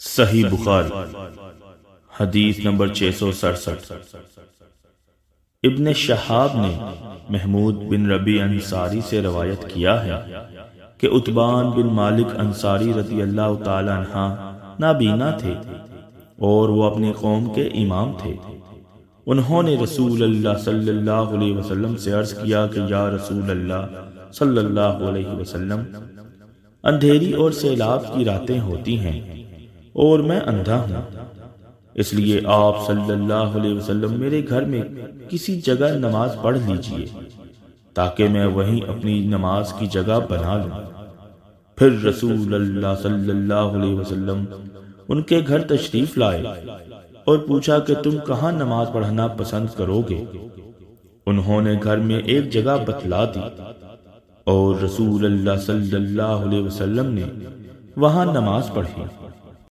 صحیح بخاری حدیث نمبر 667۔ ابن شہاب نے محمود بن ربیع انصاری سے روایت کیا ہے کہ عتبان بن مالک انصاری رضی اللہ تعالی عنہ نابینا تھے اور وہ اپنی قوم کے امام تھے۔ انہوں نے رسول اللہ صلی اللہ علیہ وسلم سے عرض کیا کہ یا رسول اللہ صلی اللہ علیہ وسلم، اندھیری اور سیلاب کی راتیں ہوتی ہیں اور میں اندھا ہوں، اس لیے آپ صلی اللہ علیہ وسلم میرے گھر میں کسی جگہ نماز پڑھ لیجئے تاکہ میں وہیں اپنی نماز کی جگہ بنا لوں۔ پھر رسول اللہ صلی اللہ علیہ وسلم ان کے گھر تشریف لائے اور پوچھا کہ تم کہاں نماز پڑھنا پسند کرو گے؟ انہوں نے گھر میں ایک جگہ بتلا دی اور رسول اللہ صلی اللہ علیہ وسلم نے وہاں نماز پڑھی۔